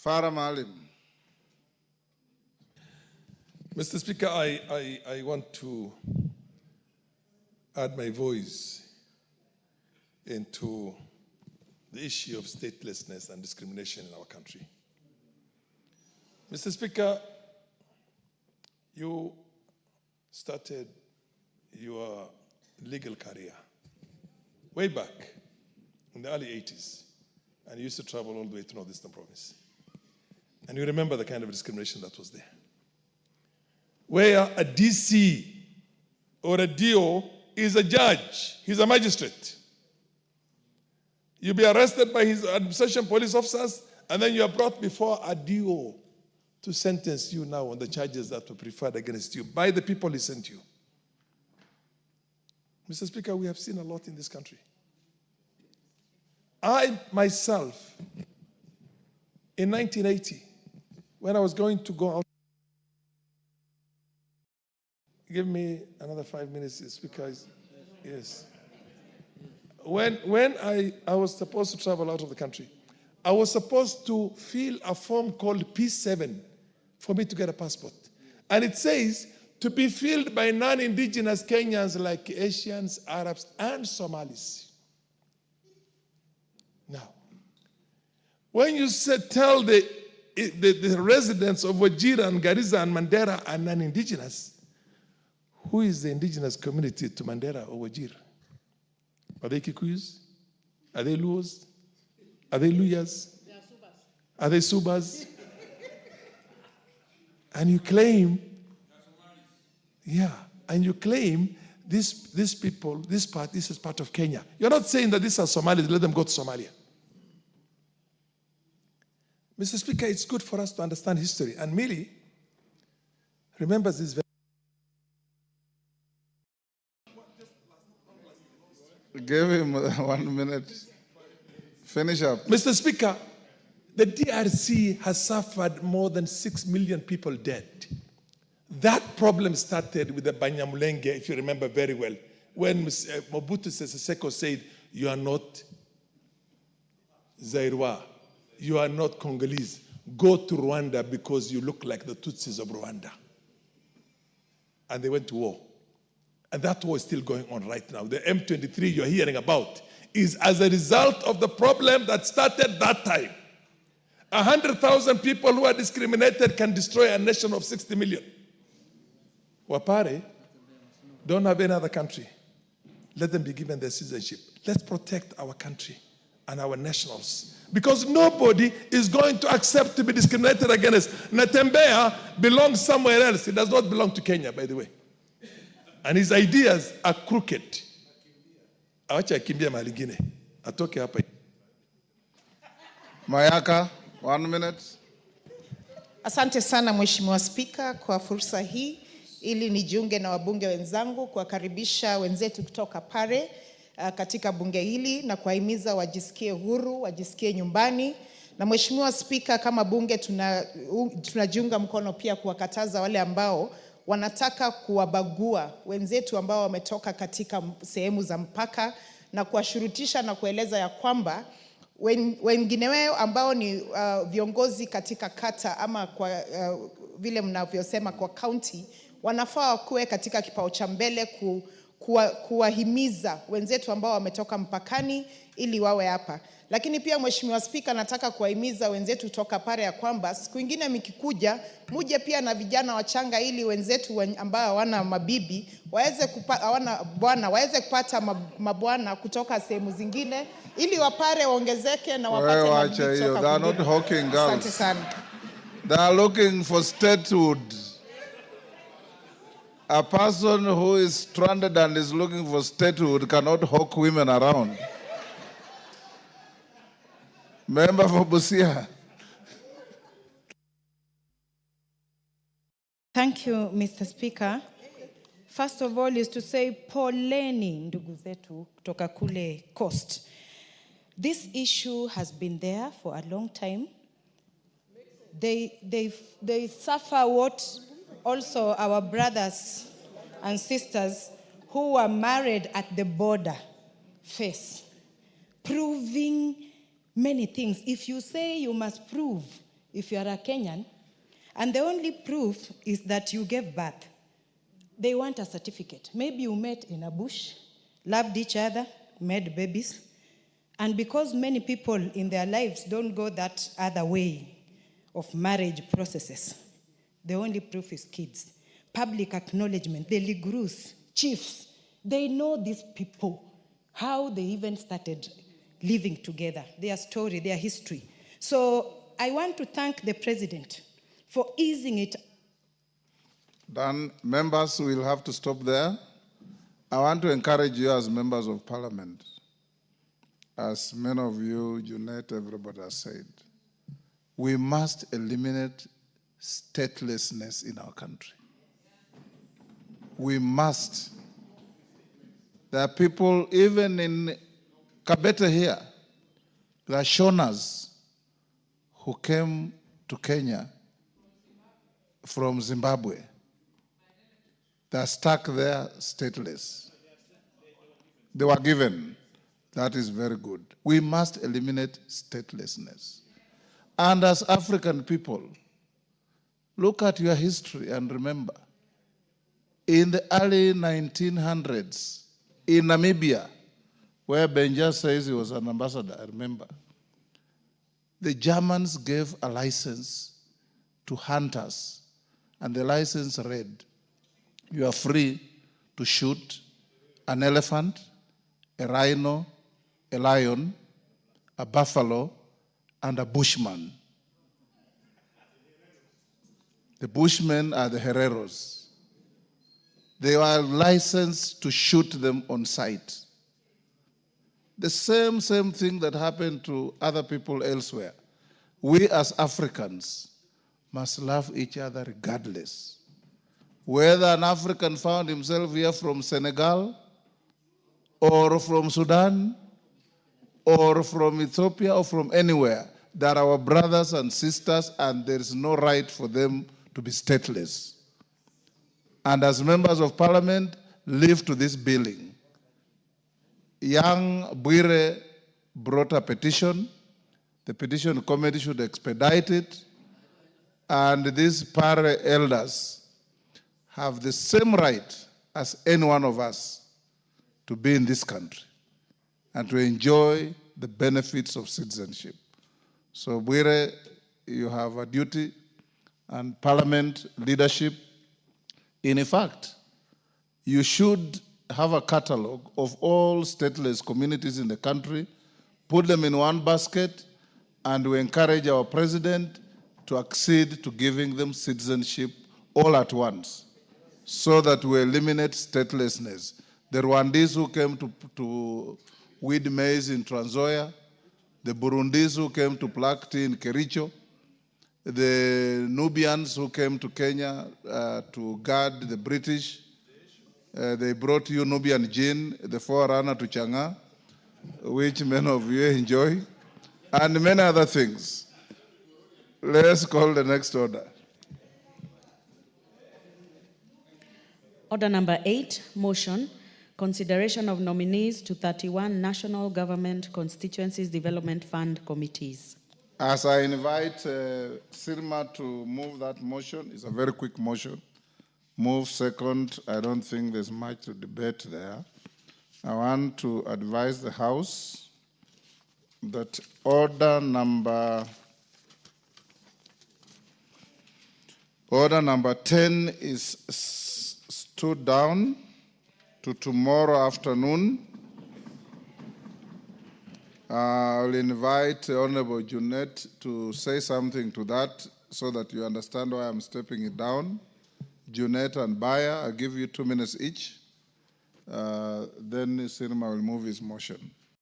Maalim. Mr. Speaker, I want to add my voice into the issue of statelessness and discrimination in our country. Mr. Speaker, you started your legal career way back in the early 80s, and you used to travel all the way to Northeastern Province. And you remember the kind of discrimination that was there, where a DC or a DO is a judge, he's a magistrate. You'll be arrested by his administration police officers, and then you are brought before a DO to sentence you now on the charges that were preferred against you by the people he sent you. Mr. Speaker, we have seen a lot in this country. I myself, in 1980, when I was going to go out, give me another 5 minutes, Speaker. Yes. When I was supposed to travel out of the country, I was supposed to fill a form called P7 for me to get a passport. And it says to be filled by non-indigenous Kenyans like Asians, Arabs, and Somalis. Now, when you tell the residents of Wajir and Garissa and Mandera are non-indigenous, who is the indigenous community to Mandera or Wajir? Are they Kikuyus? Are they Luos? Are they Luyas? Are they Subas? And you claim, and you claim these people, this is part of Kenya. You're not saying that these are Somalis, let them go to Somalia. Mr. Speaker, it's good for us to understand history. And Millie remembers this very. Give him 1 minute. Finish up. Mr. Speaker, the DRC has suffered more than 6 million people dead. That problem started with the Banyamulenge, if you remember very well, when Mobutu Sese Seko said, you are not Zairwa, you are not Congolese. Go to Rwanda because you look like the Tutsis of Rwanda. And they went to war. And that war is still going on right now. The M23 you're hearing about is as a result of the problem that started that time. 100,000 people who are discriminated can destroy a nation of 60 million. Wapare don't have any other country. Let them be given their citizenship. Let's protect our country and our nationals. Because nobody is going to accept to be discriminated against. Natembeya belongs somewhere else. It does not belong to Kenya, by the way. And his ideas are crooked. Awacha akimbia mahali ingine. Atoke hapa. Mayaka, 1 minute. Asante sana Mheshimiwa Spika kwa fursa hii ili nijiunge na wabunge wenzangu kuwakaribisha wenzetu kutoka Pare katika bunge hili na kuwahimiza wajisikie huru, wajisikie nyumbani. Na Mheshimiwa Spika, kama bunge tunajiunga mkono pia kuwakataza wale ambao wanataka kuwabagua wenzetu ambao wametoka katika sehemu za mpaka na kuwashurutisha na kueleza ya kwamba wengine wao ambao ni viongozi katika kata ama kwa vile mnavyosema kwa county wanafaa kuwe katika kipao cha mbele kuwahimiza wenzetu ambao wametoka mpakani ili wawe hapa. Lakini pia Mheshimiwa Spika, nataka kuwahimiza wenzetu kutoka Pare ya kwamba siku nyingine mkikuja muje pia na vijana wachanga ili wenzetu ambao hawana mabibi waweze kupata mabwana kutoka sehemu zingine ili Wapare waongezeke na wapate mabibi kutoka. They are not hawking girls. Asante sana. They are looking for statehood. A person who is stranded and is looking for statehood cannot hawk women around. Member for Busia. Thank you, Mr. Speaker. First of all is to say poleni ndugu zetu kutoka kule coast. This issue has been there for a long time. They suffer what also our brothers and sisters who were married at the border face, proving many things. If you say you must prove if you are a Kenyan, and the only proof is that you gave birth. They want a certificate. Maybe you met in a bush, loved each other, made babies, and because many people in their lives don't go that other way of marriage processes, the only proof is kids. Public acknowledgement, the Ligrus, chiefs, they know these people, how they even started living together, their story, their history. So I want to thank the president for easing it. Then members will have to stop there. I want to encourage you as members of parliament, as many of you, Junet, everybody has said, we must eliminate statelessness in our country. We must. There are people, even in Kabete here, there are Shonas who came to Kenya from Zimbabwe. They are stuck there stateless. They were given. That is very good. We must eliminate statelessness. And as African people, look at your history and remember, in the early 1900s, in Namibia, where Benja says he was an ambassador, I remember, the Germans gave a license to hunters, and the license read, you are free to shoot an elephant, a rhino, a lion, a buffalo, and a bushman. The bushmen are the hereros. They were licensed to shoot them on sight. The same thing that happened to other people elsewhere. We as Africans must love each other regardless. Whether an African found himself here from Senegal, or from Sudan, or from Ethiopia, or from anywhere, they're our brothers and sisters, and there is no right for them to be stateless. And as members of parliament, live to this billing. Young Bwire brought a petition. The petition committee should expedite it. And these Pare elders have the same right as any one of us to be in this country and to enjoy the benefits of citizenship. So Bwire, you have a duty, and parliament leadership. In fact, you should have a catalog of all stateless communities in the country, put them in one basket, and we encourage our president to accede to giving them citizenship all at once, so that we eliminate statelessness. The Rwandese who came to weed maize in Trans Nzoia, the Burundis who came to pluck tea in Kericho, the Nubians who came to Kenya to guard the British. They brought you Nubian gin, the forerunner to Changa, which many of you enjoy, and many other things. Let's call the next order. Order number 8, motion, consideration of nominees to 31 National Government Constituencies Development Fund committees. As I invite Sirma to move that motion, it's a very quick motion. Move second. I don't think there's much to debate there. I want to advise the House that order number 10 is stood down to tomorrow afternoon. I'll invite Honorable Junet to say something to that so that you understand why I'm stepping it down. Junet and Baya, I'll give you 2 minutes each. Then Sirma will move his motion.